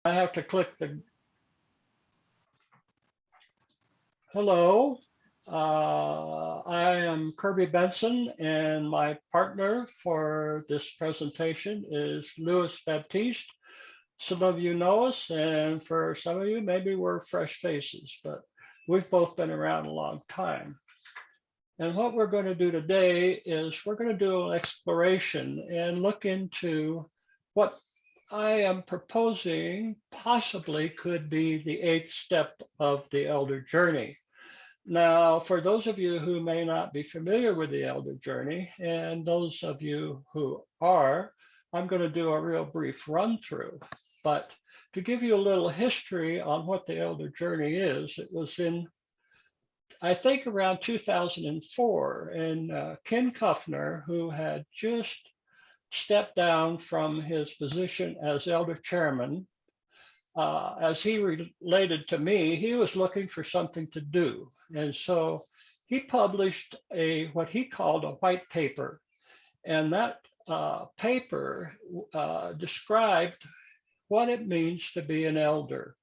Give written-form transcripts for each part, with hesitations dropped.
I have to click the hello. I am Kirby Benson, and my partner for this presentation is Louis Baptiste. Some of you know us, and for some of you, maybe we're fresh faces, but we've both been around a long time. And what we're going to do today is we're going to do an exploration and look into what I am proposing possibly could be the eighth step of the elder journey. Now, for those of you who may not be familiar with the elder journey, and those of you who are, I'm going to do a real brief run through. But to give you a little history on what the elder journey is, it was in, I think, around 2004, and Ken Kuffner, who had just stepped down from his position as elder chairman, as he related to me, he was looking for something to do. And so he published what he called a white paper. And that paper described what it means to be an elder.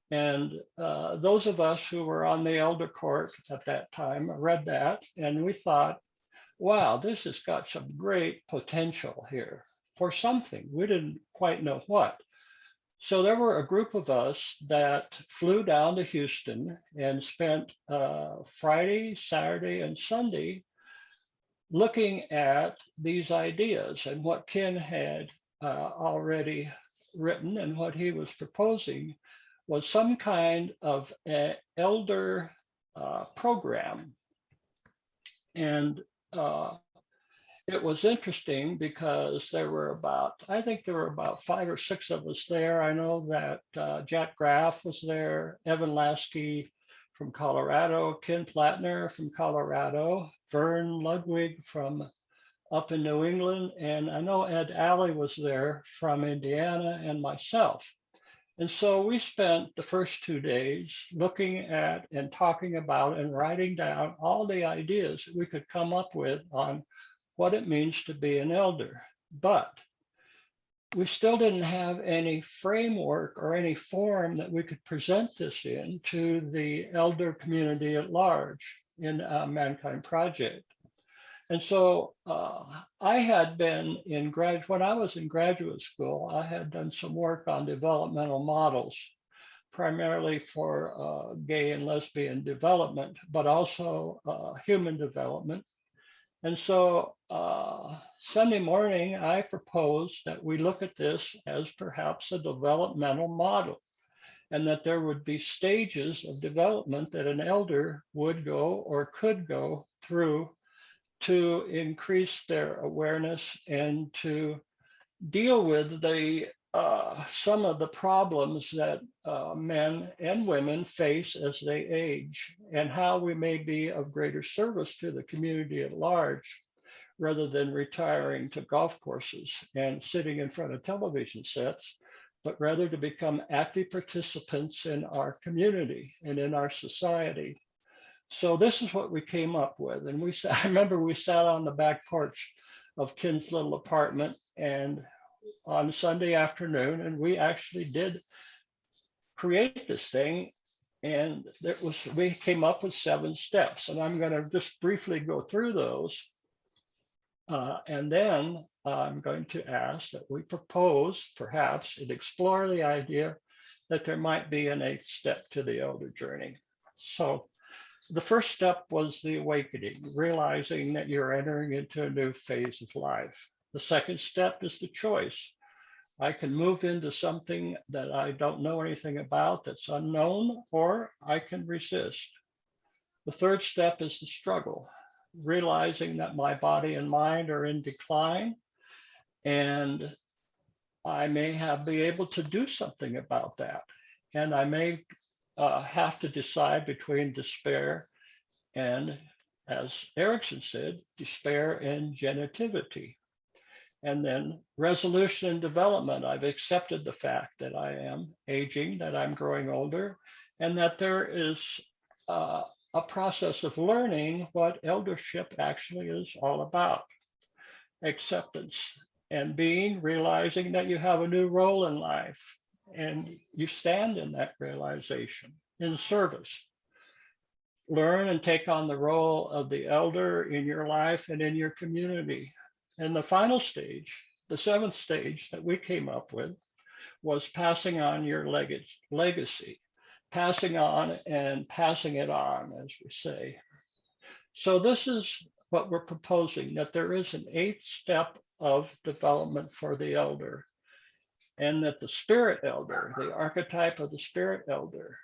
And those of us who were on the elder court at that time read that, and we thought, wow, this has got some great potential here for something. We didn't quite know what. So there were a group of us that flew down to Houston and spent Friday, Saturday, and Sunday looking at these ideas. And what Ken had already written and what he was proposing was some kind of an elder program. And it was interesting because there were about, I think there were about 5 or 6 of us there. I know that Jack Graff was there, Evan Lasky from Colorado, Ken Plattner from Colorado, Vern Ludwig from up in New England, and I know Ed Alley was there from Indiana, and myself. And so we spent the first 2 days looking at and talking about and writing down all the ideas that we could come up with on what it means to be an elder. But we still didn't have any framework or any forum that we could present this in to the elder community at large in Mankind Project. And so I had been when I was in graduate school, I had done some work on developmental models, primarily for gay and lesbian development, but also human development. And so Sunday morning, I proposed that we look at this as perhaps a developmental model, and that there would be stages of development that an elder would go or could go through to increase their awareness and to deal with some of the problems that men and women face as they age, and how we may be of greater service to the community at large, rather than retiring to golf courses and sitting in front of television sets, but rather to become active participants in our community and in our society. So this is what we came up with. And I remember we sat on the back porch of Ken's little apartment and on Sunday afternoon, and we actually did create this thing. And we came up with 7 steps, and I'm going to just briefly go through those. And then I'm going to ask that we propose, perhaps, and explore the idea that there might be an 8th step to the elder journey. So the first step was the awakening, realizing that you're entering into a new phase of life. The second step is the choice. I can move into something that I don't know anything about, that's unknown, or I can resist. The third step is the struggle, realizing that my body and mind are in decline, and I may be able to do something about that. And I may have to decide between despair and, as Erickson said, despair and genitivity. And then resolution and development. I've accepted the fact that I am aging, that I'm growing older, and that there is a process of learning what eldership actually is all about. Acceptance and being, realizing that you have a new role in life, and you stand in that realization in service. Learn and take on the role of the elder in your life and in your community. And the final stage, the seventh stage that we came up with, was passing on your legacy, passing on and passing it on, as we say. So this is what we're proposing, that there is an eighth step of development for the elder, and that the spirit elder, the archetype of the spirit elder,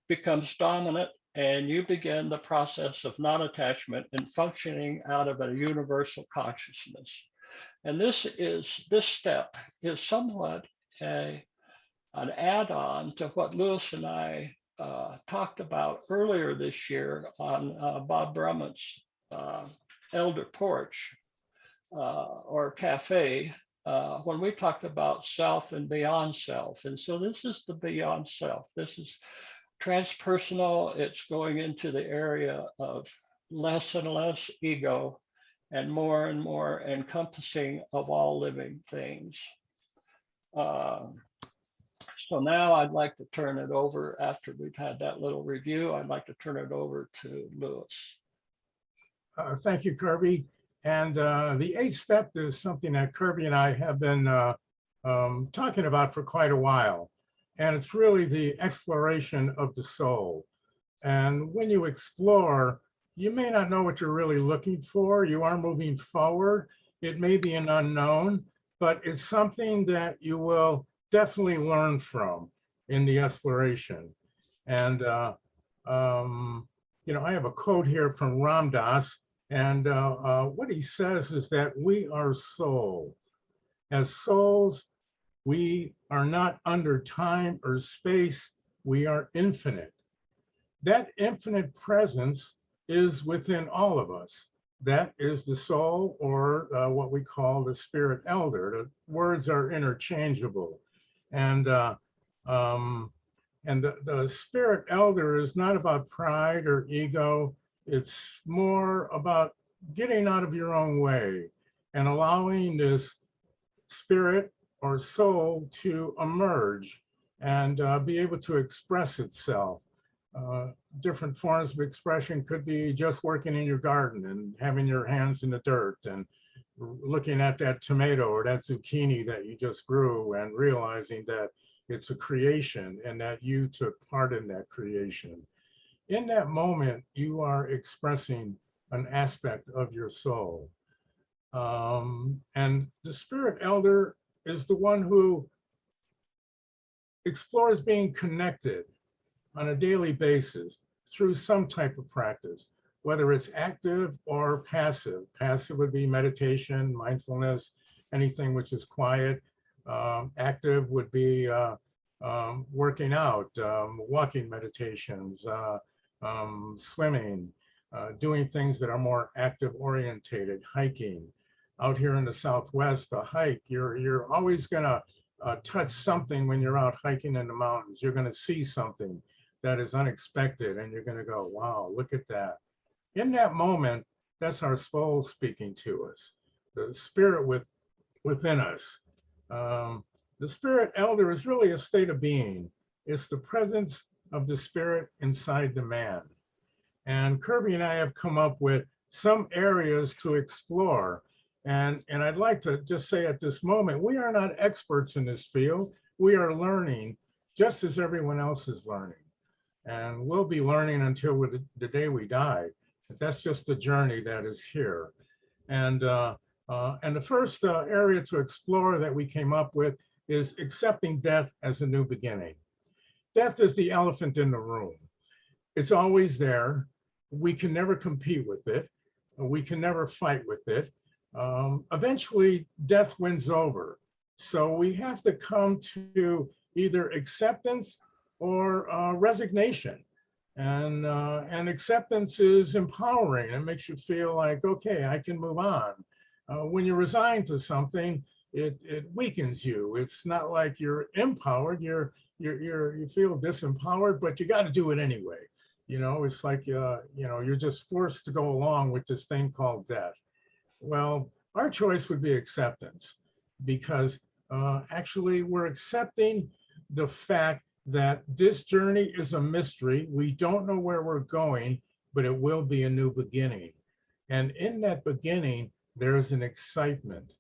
becomes dominant, and you begin the process of non-attachment and functioning out of a universal consciousness. And this step is somewhat an add-on to what Lewis and I talked about earlier this year on Bob Brummett's Elder Porch or Cafe, when we talked about self and beyond self. And so this is the beyond self. This is transpersonal. It's going into the area of less and less ego and more encompassing of all living things. So now I'd like to turn it over, after we've had that little review, I'd like to turn it over to Lewis. Thank you, Kirby. And the eighth step is something that Kirby and I have been talking about for quite a while. And it's really the exploration of the soul. And when you explore, you may not know what you're really looking for. You are moving forward. It may be an unknown, but it's something that you will definitely learn from in the exploration. And, you know, I have a quote here from Ram Dass, and what he says is that we are soul. As souls, we are not under time or space, we are infinite. That infinite presence is within all of us. That is the soul, or what we call the spirit elder. The words are interchangeable. And the spirit elder is not about pride or ego. It's more about getting out of your own way and allowing this spirit or soul to emerge and be able to express itself. Different forms of expression could be just working in your garden and having your hands in the dirt and looking at that tomato or that zucchini that you just grew and realizing that it's a creation and that you took part in that creation. In that moment, you are expressing an aspect of your soul. And the spirit elder is the one who explores being connected on a daily basis through some type of practice, whether it's active or passive. Passive would be meditation, mindfulness, anything which is quiet. Active would be working out, walking meditations, swimming, doing things that are more active orientated, hiking. Out here in the Southwest, a hike, you're always gonna touch something when you're out hiking in the mountains. You're gonna see something that is unexpected and you're gonna go, wow, look at that. In that moment, that's our soul speaking to us, the spirit within us. The spirit elder is really a state of being. It's the presence of the spirit inside the man. And Kirby and I have come up with some areas to explore. And I'd like to just say at this moment, we are not experts in this field. We are learning just as everyone else is learning. And we'll be learning until the day we die. But that's just the journey that is here. And the first area to explore that we came up with is accepting death as a new beginning. Death is the elephant in the room. It's always there. We can never compete with it. We can never fight with it. Eventually, death wins over. So we have to come to either acceptance or resignation. And acceptance is empowering. It makes you feel like, okay, I can move on. When you're resigned to something, it weakens you. It's not like you're empowered. You feel disempowered, but you got to do it anyway. You know, it's like you're just forced to go along with this thing called death. Well, our choice would be acceptance, because actually we're accepting the fact that this journey is a mystery. We don't know where we're going, but it will be a new beginning. And in that beginning, there is an excitement.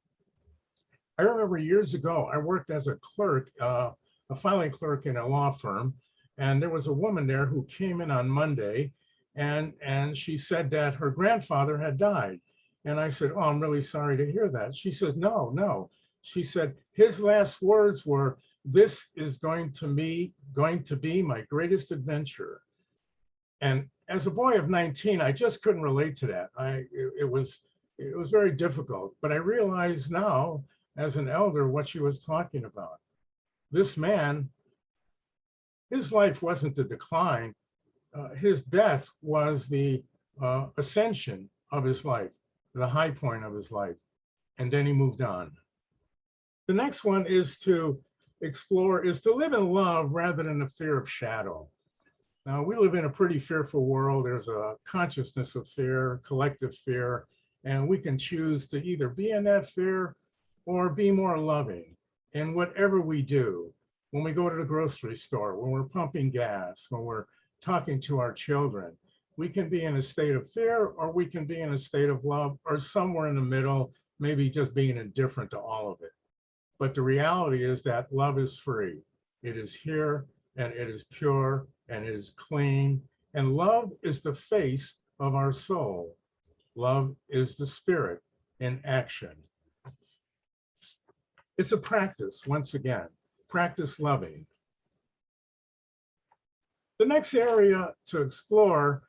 I remember years ago, I worked as a clerk, a filing clerk in a law firm, and there was a woman there who came in on Monday, and she said that her grandfather had died. And I said, "Oh, I'm really sorry to hear that." She said, "No, no." She said his last words were, "This is going to be my greatest adventure." And as a boy of 19, I just couldn't relate to that. It was very difficult. But I realize now, as an elder, what she was talking about. This man, his life wasn't the decline. His death was the ascension of his life, the high point of his life. And then he moved on. The next one is to live in love rather than the fear of shadow. Now, we live in a pretty fearful world. There's a consciousness of fear, collective fear, and we can choose to either be in that fear or be more loving in whatever we do. When we go to the grocery store, when we're pumping gas, when we're talking to our children, we can be in a state of fear, or we can be in a state of love, or somewhere in the middle, maybe just being indifferent to all of it. But the reality is that love is free. It is here, and it is pure, and it is clean. And love is the face of our soul. Love is the spirit in action. It's a practice, once again, practice loving. The next area to explore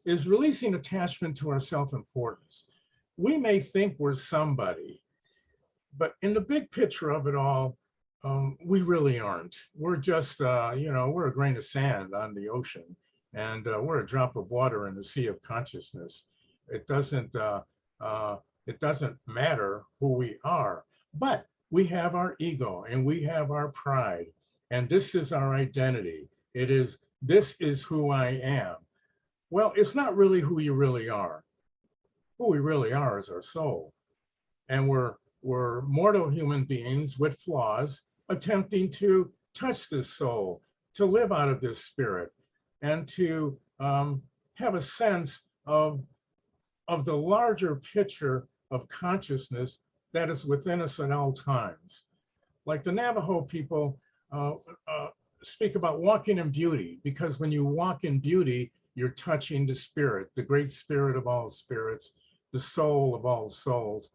is releasing attachment to our self-importance. We may think we're somebody, but in the big picture of it all, we really aren't. We're just, we're a grain of sand on the ocean, and we're a drop of water in the sea of consciousness. It doesn't matter who we are, but we have our ego and we have our pride, and this is our identity. This is who I am. Well, it's not really who you really are. Who we really are is our soul, and we're mortal human beings with flaws, attempting to touch this soul, to live out of this spirit, and to have a sense of the larger picture of consciousness that is within us at all times. Like the Navajo people speak about walking in beauty, because when you walk in beauty, you're touching the spirit, the great spirit of all spirits, the soul of all souls,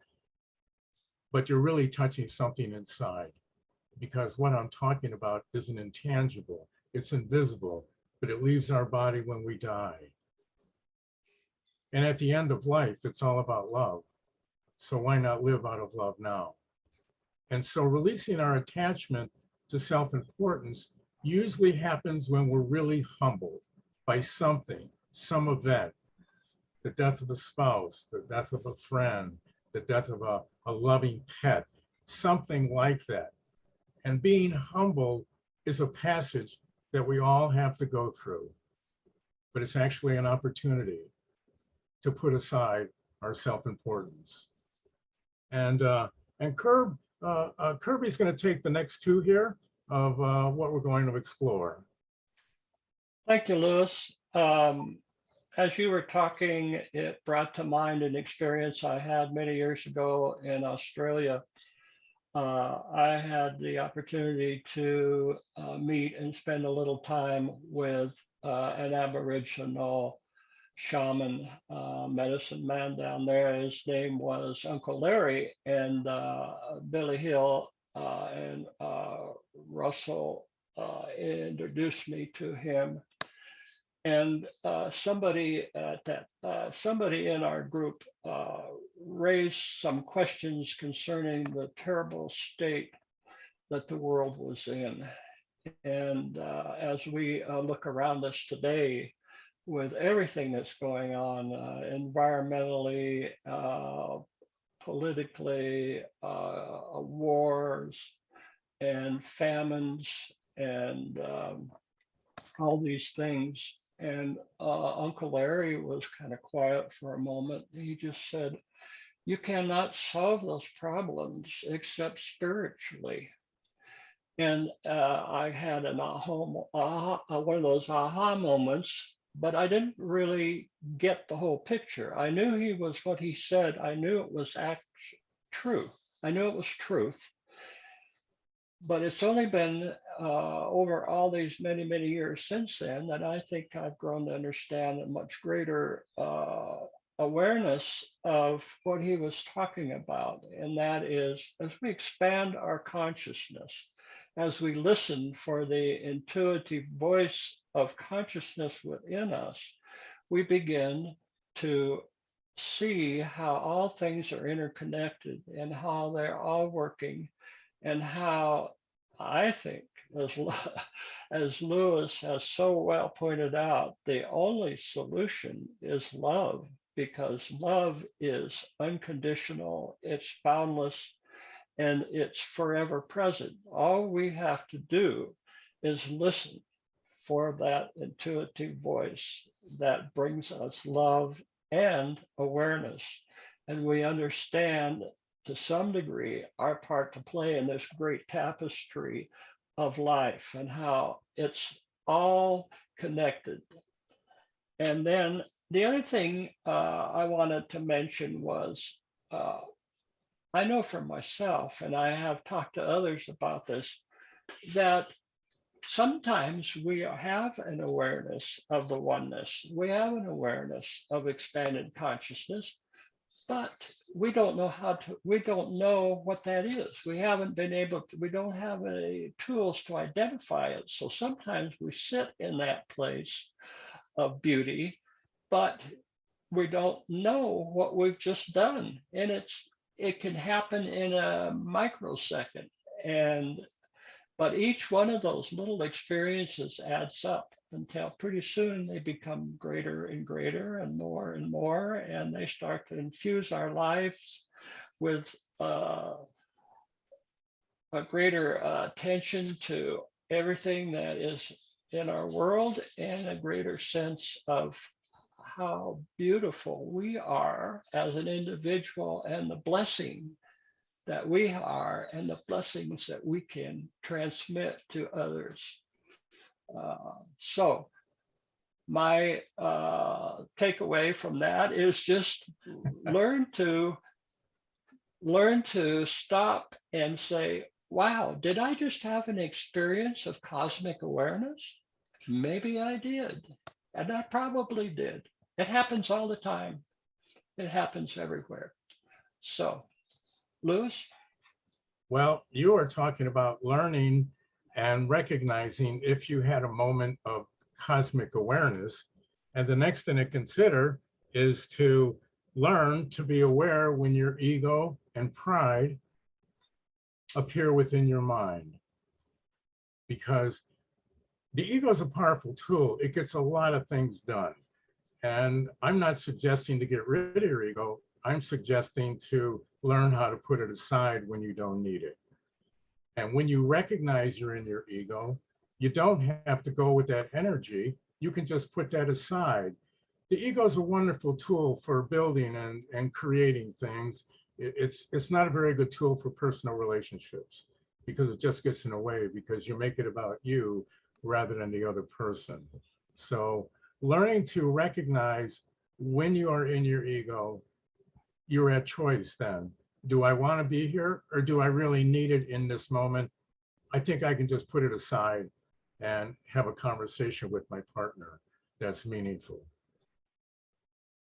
but you're really touching something inside, because what I'm talking about isn't intangible, it's invisible, but it leaves our body when we die. And at the end of life, it's all about love. So why not live out of love now? And so releasing our attachment to self-importance usually happens when we're really humbled by something, some event, the death of a spouse, the death of a friend, the death of a loving pet, something like that. And being humble is a passage that we all have to go through, but it's actually an opportunity to put aside our self-importance. And Kirby's going to take the next two here of what we're going to explore. Thank you, Louis. As you were talking, it brought to mind an experience I had many years ago in Australia. I had the opportunity to meet and spend a little time with an Aboriginal shaman, medicine man down there. His name was Uncle Larry, and Billy Hill and Russell introduced me to him. And somebody in our group raised some questions concerning the terrible state that the world was in. And as we look around us today, with everything that's going on environmentally, politically, wars and famines and all these things. And Uncle Larry was kind of quiet for a moment. He just said, "You cannot solve those problems except spiritually." And I had an one of those aha moments, but I didn't really get the whole picture. I knew he was what he said. I knew it was true. I knew it was truth. But it's only been over all these many, many years since then that I think I've grown to understand a much greater awareness of what he was talking about. And that is, as we expand our consciousness, as we listen for the intuitive voice of consciousness within us, we begin to see how all things are interconnected and how they're all working, and how I think, as, as Lewis has so well pointed out, the only solution is love, because love is unconditional, it's boundless, and it's forever present. All we have to do is listen for that intuitive voice that brings us love and awareness. And we understand to some degree our part to play in this great tapestry of life and how it's all connected. And then the other thing I wanted to mention was uh, I know for myself, and I have talked to others about this, that sometimes we have an awareness of the oneness. We have an awareness of expanded consciousness, but we don't know what that is. We haven't been able to, we don't have any tools to identify it. So sometimes we sit in that place of beauty, but we don't know what we've just done. And it can happen in a microsecond. And but each one of those little experiences adds up until pretty soon they become greater and greater and more, and they start to infuse our lives with a greater attention to everything that is in our world, and a greater sense of how beautiful we are as an individual, and the blessing that we are, and the blessings that we can transmit to others. So my takeaway from that is just learn to stop and say, wow, did I just have an experience of cosmic awareness? Maybe I did. And I probably did. It happens all the time. It happens everywhere. So, Lewis? Well, you are talking about learning and recognizing if you had a moment of cosmic awareness. And the next thing to consider is to learn to be aware when your ego and pride appear within your mind. Because the ego is a powerful tool. It gets a lot of things done. And I'm not suggesting to get rid of your ego. I'm suggesting to learn how to put it aside when you don't need it. And when you recognize you're in your ego, you don't have to go with that energy. You can just put that aside. The ego is a wonderful tool for building and creating things. It's not a very good tool for personal relationships, because it just gets in the way, because you make it about you rather than the other person. So learning to recognize when you are in your ego, you're at choice then. Do I want to be here, or do I really need it in this moment? I think I can just put it aside and have a conversation with my partner that's meaningful.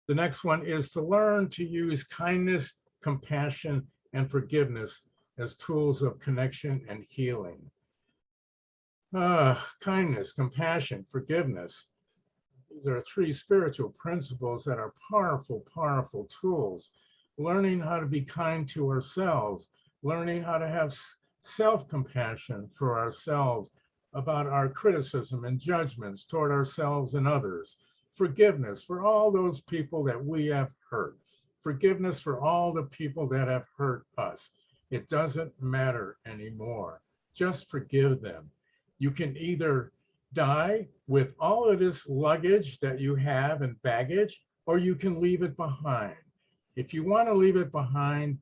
The next one is to learn to use kindness, compassion, and forgiveness as tools of connection and healing. Kindness, compassion, forgiveness. These are three spiritual principles that are powerful, powerful tools. Learning how to be kind to ourselves, learning how to have self-compassion for ourselves about our criticism and judgments toward ourselves and others. Forgiveness for all those people that we have hurt. Forgiveness for all the people that have hurt us. It doesn't matter anymore. Just forgive them. You can either die with all of this luggage that you have and baggage, or you can leave it behind. If you want to leave it behind,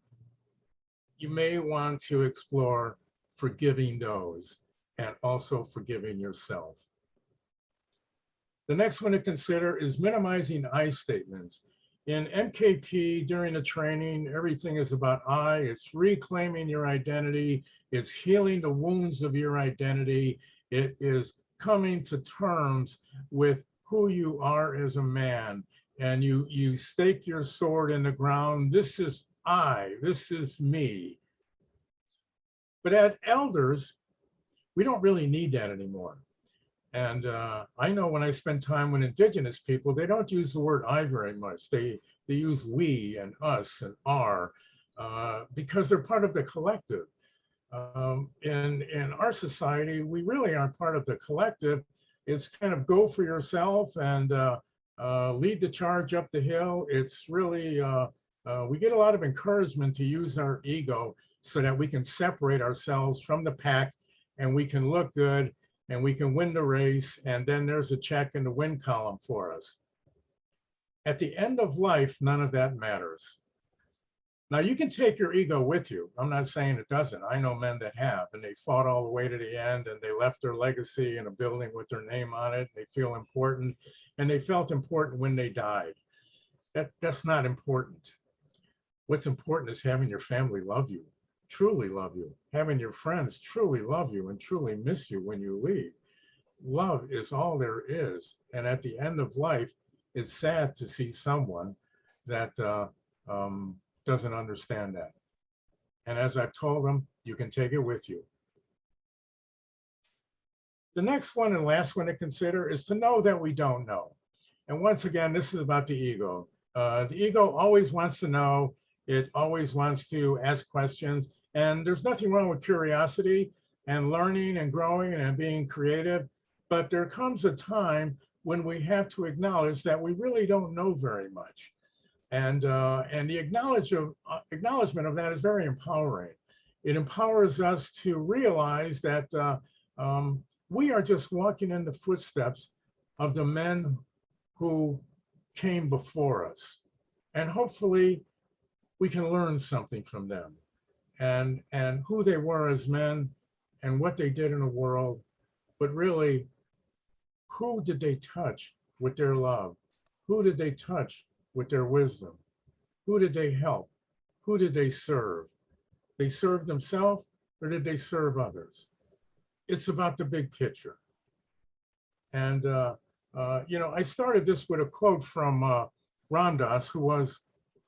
you may want to explore forgiving those and also forgiving yourself. The next one to consider is minimizing I statements. In NKP, during the training, everything is about I. It's reclaiming your identity. It's healing the wounds of your identity. It is coming to terms with who you are as a man. And you stake your sword in the ground. This is I. This is me. But at elders, we don't really need that anymore. And I know when I spend time with indigenous people, they don't use the word I very much. They use we and us and our because they're part of the collective. In our society, we really aren't part of the collective. It's kind of go for yourself and lead the charge up the hill. It's really, we get a lot of encouragement to use our ego so that we can separate ourselves from the pack and we can look good and we can win the race, and then there's a check in the win column for us. At the end of life, none of that matters. Now, you can take your ego with you. I'm not saying it doesn't. I know men that have, and they fought all the way to the end, and they left their legacy in a building with their name on it. They feel important, and they felt important when they died. That's not important. What's important is having your family love you, truly love you, having your friends truly love you and truly miss you when you leave. Love is all there is. And at the end of life, it's sad to see someone that doesn't understand that. And as I've told them, you can take it with you. The next one and last one to consider is to know that we don't know. And once again, this is about the ego. The ego always wants to know. It always wants to ask questions. And there's nothing wrong with curiosity and learning and growing and being creative. But there comes a time when we have to acknowledge that we really don't know very much. And the acknowledgement of that is very empowering. It empowers us to realize that we are just walking in the footsteps of the men who came before us. And hopefully we can learn something from them and who they were as men and what they did in the world, but really, who did they touch with their love? Who did they touch with their wisdom? Who did they help? Who did they serve? They served themselves, or did they serve others? It's about the big picture. And, I started this with a quote from Ram Dass, who was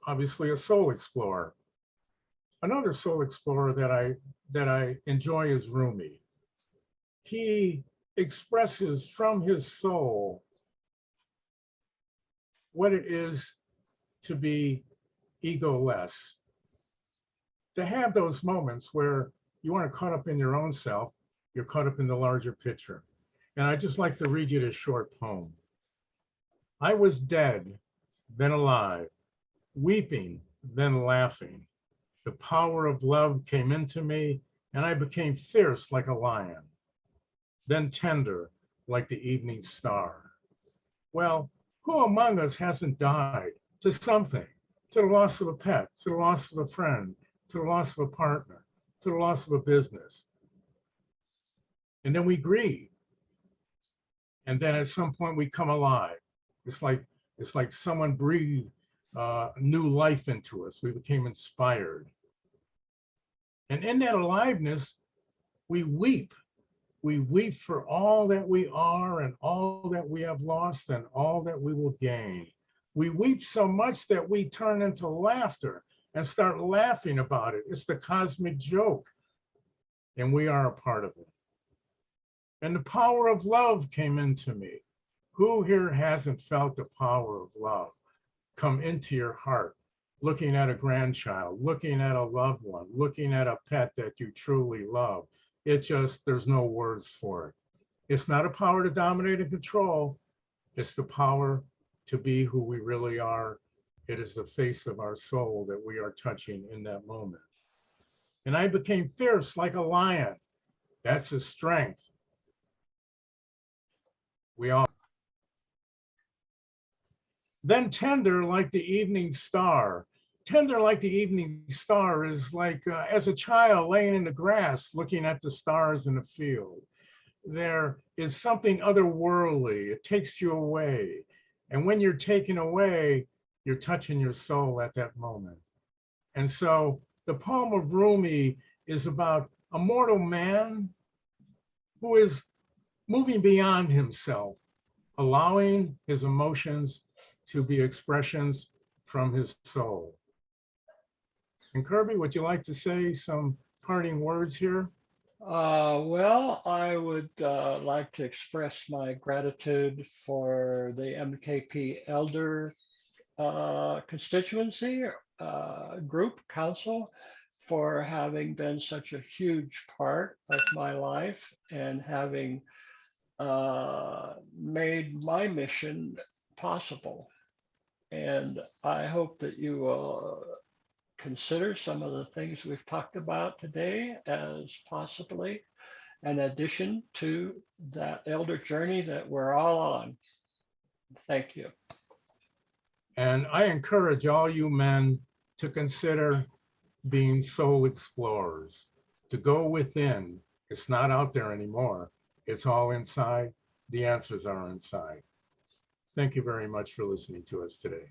obviously a soul explorer. Another soul explorer that I enjoy is Rumi. He expresses from his soul what it is to be egoless, to have those moments where you aren't caught up in your own self, you're caught up in the larger picture. And I'd just like to read you this short poem. I was dead, then alive, weeping, then laughing. The power of love came into me, and I became fierce like a lion, then tender like the evening star. Well, who among us hasn't died to something, to the loss of a pet, to the loss of a friend, to the loss of a partner, to the loss of a business? And then we grieve. And then at some point we come alive. It's like someone breathed new life into us. We became inspired. And in that aliveness, we weep. We weep for all that we are and all that we have lost and all that we will gain. We weep so much that we turn into laughter and start laughing about it. It's the cosmic joke, and we are a part of it. And the power of love came into me. Who here hasn't felt the power of love come into your heart, looking at a grandchild, looking at a loved one, looking at a pet that you truly love? It just, there's no words for it. It's not a power to dominate and control. It's the power to be who we really are. It is the face of our soul that we are touching in that moment. And I became fierce like a lion. That's a strength. We all. Then tender like the evening star, tender like the evening star is like as a child laying in the grass, looking at the stars in the field. There is something otherworldly. It takes you away. And when you're taken away, you're touching your soul at that moment. And so the poem of Rumi is about a mortal man who is moving beyond himself, allowing his emotions to be expressions from his soul. And Kirby, would you like to say some parting words here? Well, I would like to express my gratitude for the MKP Elder constituency, group, council, for having been such a huge part of my life and having made my mission possible. And I hope that you will consider some of the things we've talked about today as possibly an addition to that elder journey that we're all on. Thank you. And I encourage all you men to consider being soul explorers, to go within. It's not out there anymore. It's all inside. The answers are inside. Thank you very much for listening to us today.